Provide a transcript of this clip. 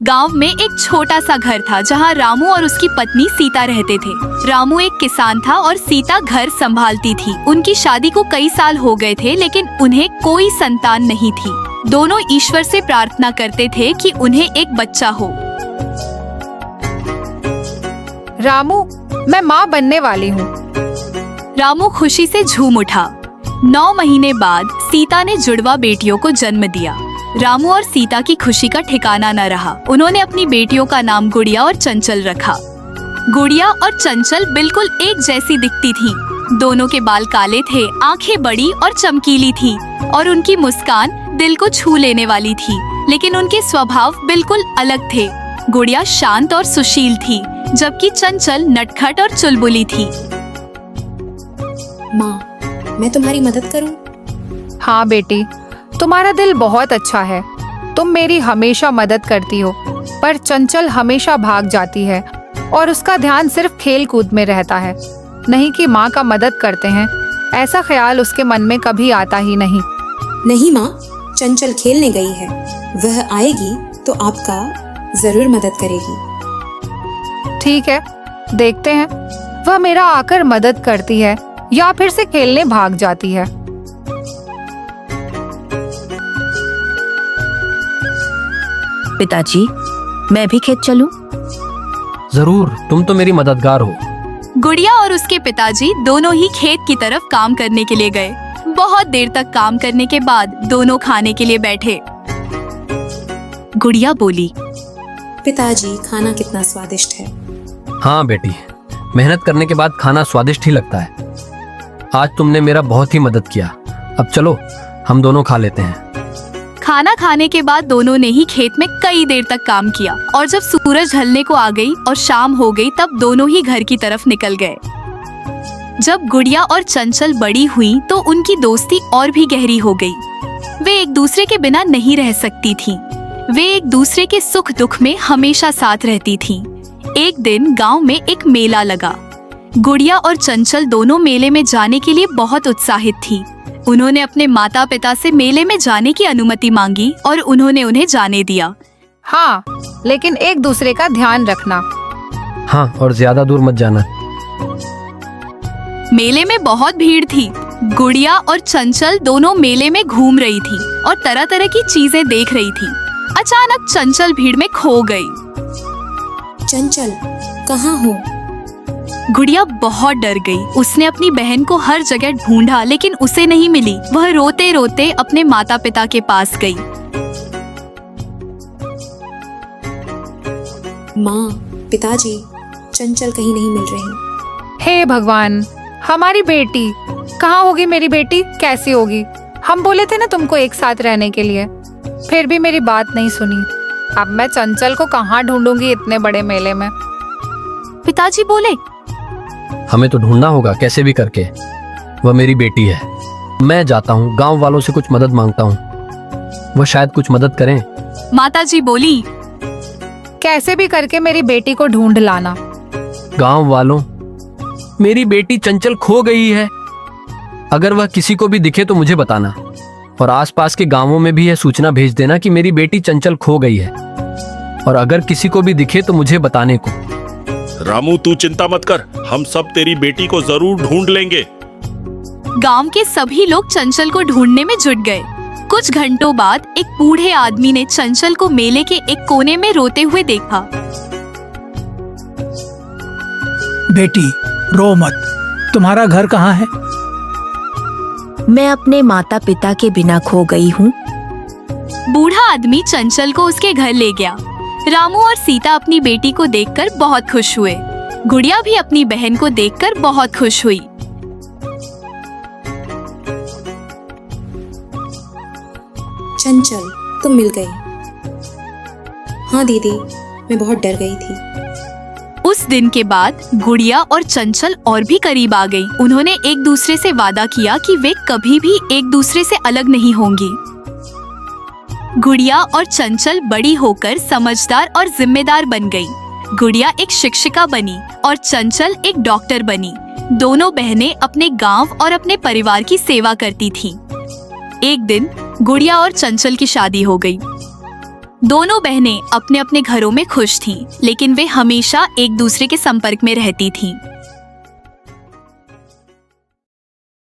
गांव में एक छोटा सा घर था जहां रामू और उसकी पत्नी सीता रहते थे। रामू एक किसान था और सीता घर संभालती थी। उनकी शादी को कई साल हो गए थे, लेकिन उन्हें कोई संतान नहीं थी। दोनों ईश्वर से प्रार्थना करते थे कि उन्हें एक बच्चा हो। रामू, मैं माँ बनने वाली हूँ। रामू खुशी से झूम उठा। 9 महीने बाद सीता ने जुड़वा बेटियों को जन्म दिया। रामू और सीता की खुशी का ठिकाना न रहा। उन्होंने अपनी बेटियों का नाम गुड़िया और चंचल रखा। गुड़िया और चंचल बिल्कुल एक जैसी दिखती थीं। दोनों के बाल काले थे, आंखें बड़ी और चमकीली थी और उनकी मुस्कान दिल को छू लेने वाली थी। लेकिन उनके स्वभाव बिल्कुल अलग थे। गुड़िया शांत और सुशील थी, जबकि चंचल नटखट और चुलबुली थी। माँ, मैं तुम्हारी मदद करूं? हाँ बेटी, तुम्हारा दिल बहुत अच्छा है। तुम मेरी हमेशा मदद करती हो, पर चंचल हमेशा भाग जाती है और उसका ध्यान सिर्फ खेल कूद में रहता है, नहीं कि माँ का मदद करते हैं। ऐसा ख्याल उसके मन में कभी आता ही नहीं। नहीं माँ, चंचल खेलने गई है। वह आएगी तो आपका जरूर मदद करेगी। ठीक है, देखते हैं वह मेरा आकर मदद करती है या फिर से खेलने भाग जाती है। पिताजी, मैं भी खेत चलूं? जरूर, तुम तो मेरी मददगार हो। गुड़िया और उसके पिताजी दोनों ही खेत की तरफ काम करने के लिए गए। बहुत देर तक काम करने के बाद दोनों खाने के लिए बैठे। गुड़िया बोली, पिताजी, खाना कितना स्वादिष्ट है। हाँ बेटी, मेहनत करने के बाद खाना स्वादिष्ट ही लगता है। आज तुमने मेरा बहुत ही मदद किया। अब चलो हम दोनों खा लेते हैं। खाना खाने के बाद दोनों ने ही खेत में कई देर तक काम किया और जब सूरज ढलने को आ गई और शाम हो गई, तब दोनों ही घर की तरफ निकल गए। जब गुड़िया और चंचल बड़ी हुई तो उनकी दोस्ती और भी गहरी हो गई। वे एक दूसरे के बिना नहीं रह सकती थीं। वे एक दूसरे के सुख दुख में हमेशा साथ रहती थीं। एक दिन गांव में एक मेला लगा। गुड़िया और चंचल दोनों मेले में जाने के लिए बहुत उत्साहित थी। उन्होंने अपने माता पिता से मेले में जाने की अनुमति मांगी और उन्होंने उन्हें जाने दिया। हाँ, लेकिन एक दूसरे का ध्यान रखना। हाँ, और ज्यादा दूर मत जाना। मेले में बहुत भीड़ थी। गुड़िया और चंचल दोनों मेले में घूम रही थी और तरह तरह की चीजें देख रही थी। अचानक चंचल भीड़ में खो गई। चंचल, कहाँ हो? गुड़िया बहुत डर गई। उसने अपनी बहन को हर जगह ढूंढा, लेकिन उसे नहीं मिली। वह रोते रोते अपने माता पिता के पास गई। माँ, पिताजी, चंचल कहीं नहीं मिल रही। हे भगवान, हमारी बेटी कहाँ होगी? मेरी बेटी कैसी होगी? हम बोले थे ना तुमको एक साथ रहने के लिए, फिर भी मेरी बात नहीं सुनी। अब मैं चंचल को कहाँ ढूंढूंगी इतने बड़े मेले में? पिताजी बोले, हमें तो ढूंढना होगा कैसे भी करके। वह मेरी बेटी है। मैं जाता हूँ, गांव वालों से कुछ मदद मांगता हूँ। वह शायद कुछ मदद करें। माताजी बोली, कैसे भी करके मेरी बेटी को ढूंढ लाना। गांव वालों, मेरी बेटी चंचल खो गई है। अगर वह किसी को भी दिखे तो मुझे बताना, और आसपास के गांवों में भी यह सूचना भेज देना कि मेरी बेटी चंचल खो गई है। और अगर किसी को भी दिखे तो मुझे बताने को। रामू, तू चिंता मत कर, हम सब तेरी बेटी को जरूर ढूंढ लेंगे। गांव के सभी लोग चंचल को ढूंढने में जुट गए। कुछ घंटों बाद एक बूढ़े आदमी ने चंचल को मेले के एक कोने में रोते हुए देखा। बेटी, रो मत। तुम्हारा घर कहाँ है? मैं अपने माता पिता के बिना खो गई हूँ। बूढ़ा आदमी चंचल को उसके घर ले गया। रामू और सीता अपनी बेटी को देखकर बहुत खुश हुए। गुड़िया भी अपनी बहन को देखकर बहुत खुश हुई। चंचल, तुम मिल गई। हाँ दीदी, मैं बहुत डर गई थी। उस दिन के बाद गुड़िया और चंचल और भी करीब आ गई। उन्होंने एक दूसरे से वादा किया कि वे कभी भी एक दूसरे से अलग नहीं होंगी। गुड़िया और चंचल बड़ी होकर समझदार और जिम्मेदार बन गई। गुड़िया एक शिक्षिका बनी और चंचल एक डॉक्टर बनी। दोनों बहनें अपने गांव और अपने परिवार की सेवा करती थीं। एक दिन गुड़िया और चंचल की शादी हो गई। दोनों बहनें अपने अपने घरों में खुश थीं, लेकिन वे हमेशा एक दूसरे के संपर्क में रहती थीं।